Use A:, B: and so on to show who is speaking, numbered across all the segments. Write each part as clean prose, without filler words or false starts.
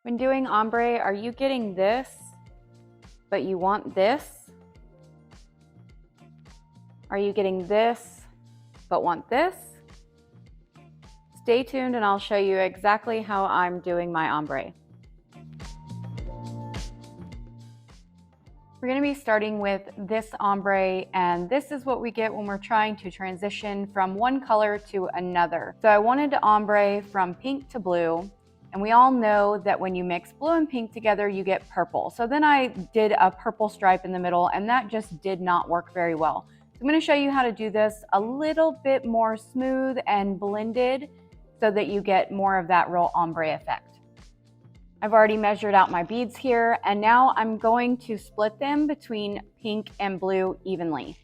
A: When doing ombre, are you getting this, but you want this? Are you getting this, but want this? Stay tuned and I'll show you exactly how I'm doing my ombre. We're going to be starting with this ombre, and this is what we get when we're trying to transition from one color to another. So I wanted to ombre from pink to blue. And we all know that when you mix blue and pink together, you get purple. So then I did a purple stripe in the middle, and that just did not work very well. So I'm going to show you how to do this a little bit more smooth and blended so that you get more of that real ombre effect. I've already measured out my beads here, and now I'm going to split them between pink and blue evenly.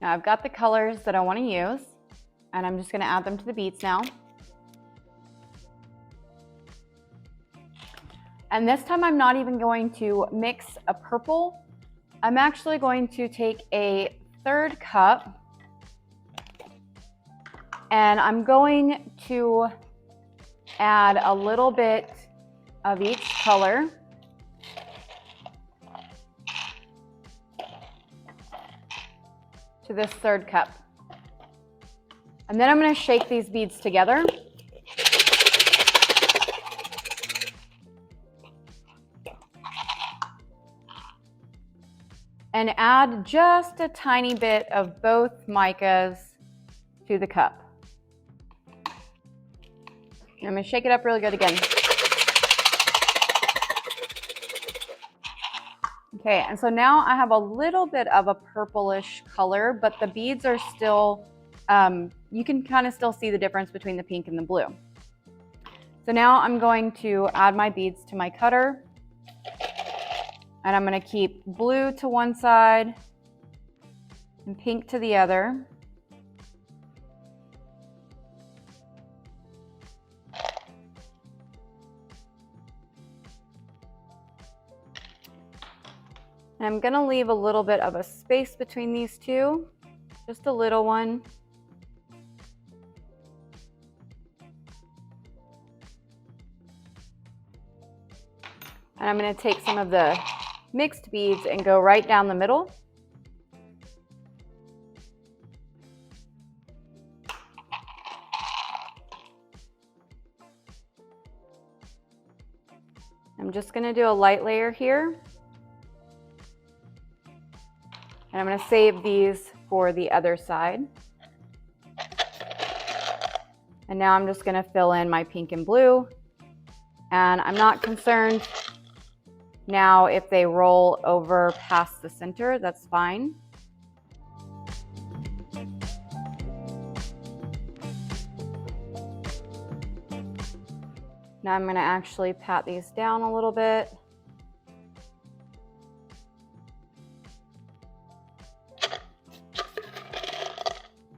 A: Now I've got the colors that I want to use, and I'm just going to add them to the beads now. And this time I'm not even going to mix a purple. I'm actually going to take a third cup, and I'm going to add a little bit of each color. To this third cup. And then I'm going to shake these beads together. And add just a tiny mite of both micas to the cup. And I'm going to shake it up really good again. Okay, and so now I have a little bit of a purplish color, but the beads are still, you can kind of still see the difference between the pink and the blue. So now I'm going to add my beads to my cutter, and I'm going to keep blue to one side and pink to the other. And I'm going to leave a little bit of a space between these two, just a little one. And I'm going to take some of the mixed beads and go right down the middle. I'm just going to do a light layer here. And I'm going to save these for the other side. And now I'm just going to fill in my pink and blue. And I'm not concerned now if they roll over past the center, that's fine. Now I'm going to actually pat these down a little bit.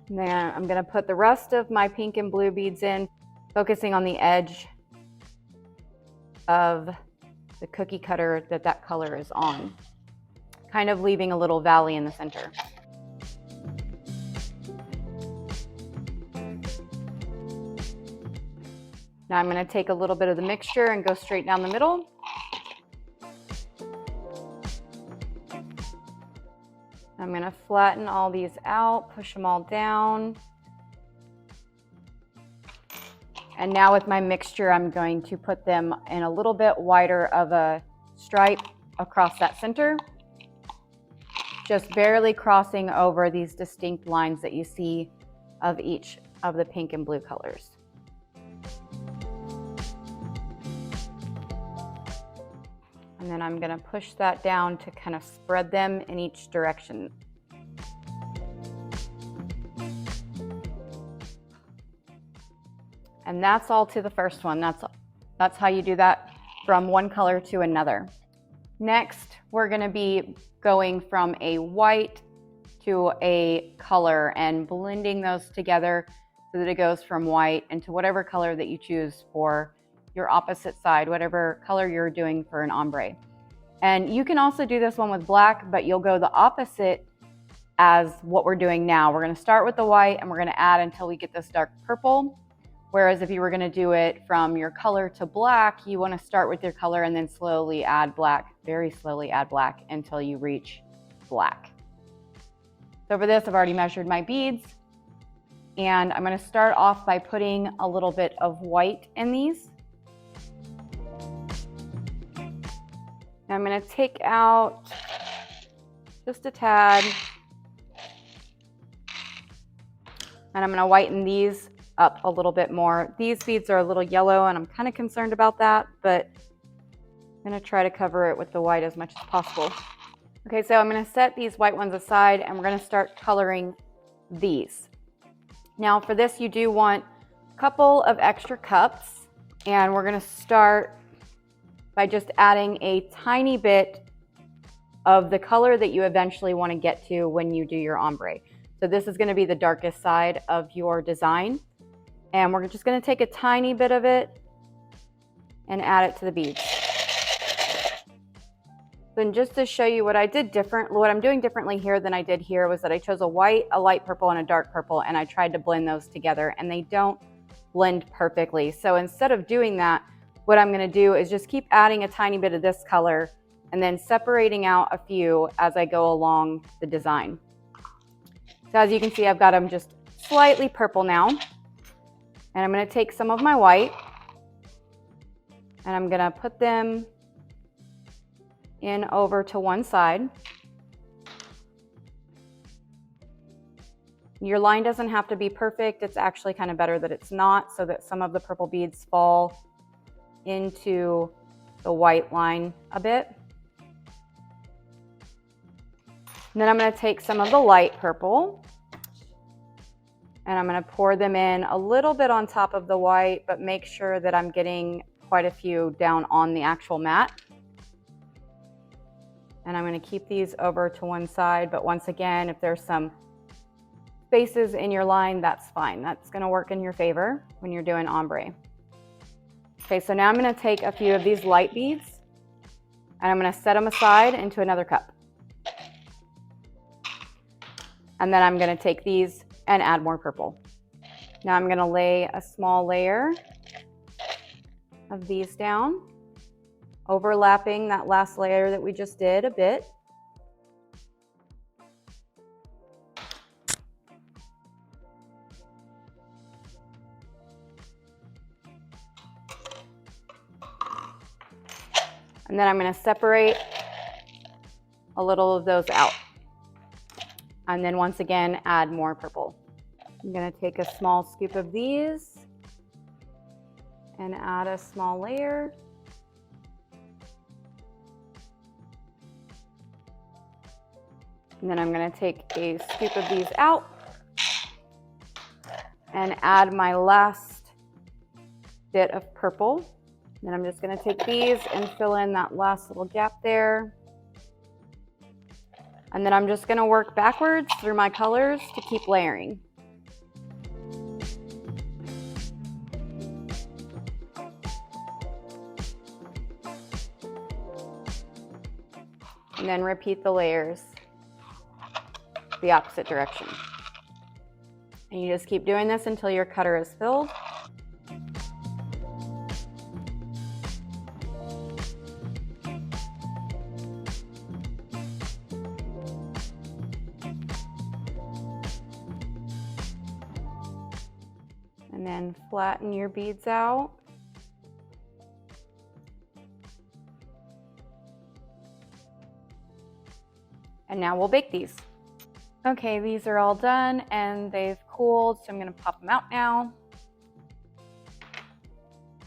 A: And then I'm going to put the rest of my pink and blue beads in, focusing on the edge of the cookie cutter that color is on, kind of leaving a little valley in the center. Now I'm going to take a little bit of the mixture and go straight down the middle. I'm going to flatten all these out, push them all down. And now with my mixture, I'm going to put them in a little bit wider of a stripe across that center, just barely crossing over these distinct lines that you see of each of the pink and blue colors. And then I'm going to push that down to kind of spread them in each direction. And that's all to the first one. That's how you do that from one color to another. Next, we're going to be going from a white to a color and blending those together so that it goes from white into whatever color that you choose for your opposite side, whatever color you're doing for an ombre. And you can also do this one with black, but you'll go the opposite as what we're doing now. We're going to start with the white and we're going to add until we get this dark purple. Whereas if you were going to do it from your color to black, you want to start with your color and then slowly add black, very slowly add black until you reach black. So for this, I've already measured my beads, and I'm going to start off by putting a little bit of white in these. Now I'm going to take out just a tad, and I'm going to whiten these up a little bit more. These beads are a little yellow and I'm kind of concerned about that, but I'm going to try to cover it with the white as much as possible. Okay, so I'm going to set these white ones aside and we're going to start coloring these. Now for this, you do want a couple of extra cups, and we're going to start by just adding a tiny bit of the color that you eventually want to get to when you do your ombre. So this is going to be the darkest side of your design. And we're just going to take a tiny bit of it and add it to the beads. Then just to show you what I did different, what I'm doing differently here than I did here was that I chose a white, a light purple, and a dark purple, and I tried to blend those together, and they don't blend perfectly. So instead of doing that, what I'm going to do is just keep adding a tiny bit of this color and then separating out a few as I go along the design. So as you can see, I've got them just slightly purple now. And I'm going to take some of my white and I'm going to put them in over to one side. Your line doesn't have to be perfect. It's actually kind of better that it's not, so that some of the purple beads fall into the white line a bit. And then I'm going to take some of the light purple and I'm going to pour them in a little bit on top of the white, but make sure that I'm getting quite a few down on the actual mat. And I'm going to keep these over to one side, but once again, if there's some spaces in your line, that's fine. That's going to work in your favor when you're doing ombre. Okay, so now I'm going to take a few of these light beads and I'm going to set them aside into another cup. And then I'm going to take these and add more purple. Now I'm going to lay a small layer of these down, overlapping that last layer that we just did a bit. And then I'm going to separate a little of those out. And then once again, add more purple. I'm going to take a small scoop of these and add a small layer. And then I'm going to take a scoop of these out and add my last bit of purple. Then I'm just going to take these and fill in that last little gap there. And then I'm just going to work backwards through my colors to keep layering. And then repeat the layers the opposite direction. And you just keep doing this until your cutter is filled. And then flatten your beads out. And now we'll bake these. Okay, these are all done and they've cooled, so I'm gonna pop them out now.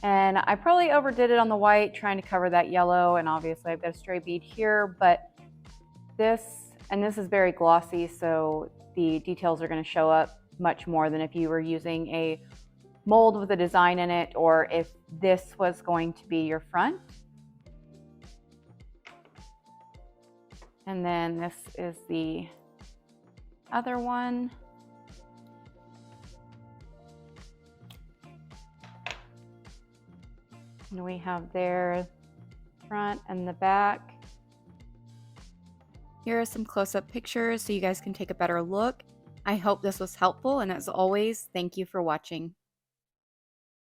A: And I probably overdid it on the white, trying to cover that yellow, and obviously I've got a stray bead here, but this is very glossy, so the details are gonna show up much more than if you were using a mold with a design in it, or if this was going to be your front. And then this is the other one. And we have their front and the back. Here are some close-up pictures so you guys can take a better look. I hope this was helpful, and as always, thank you for watching.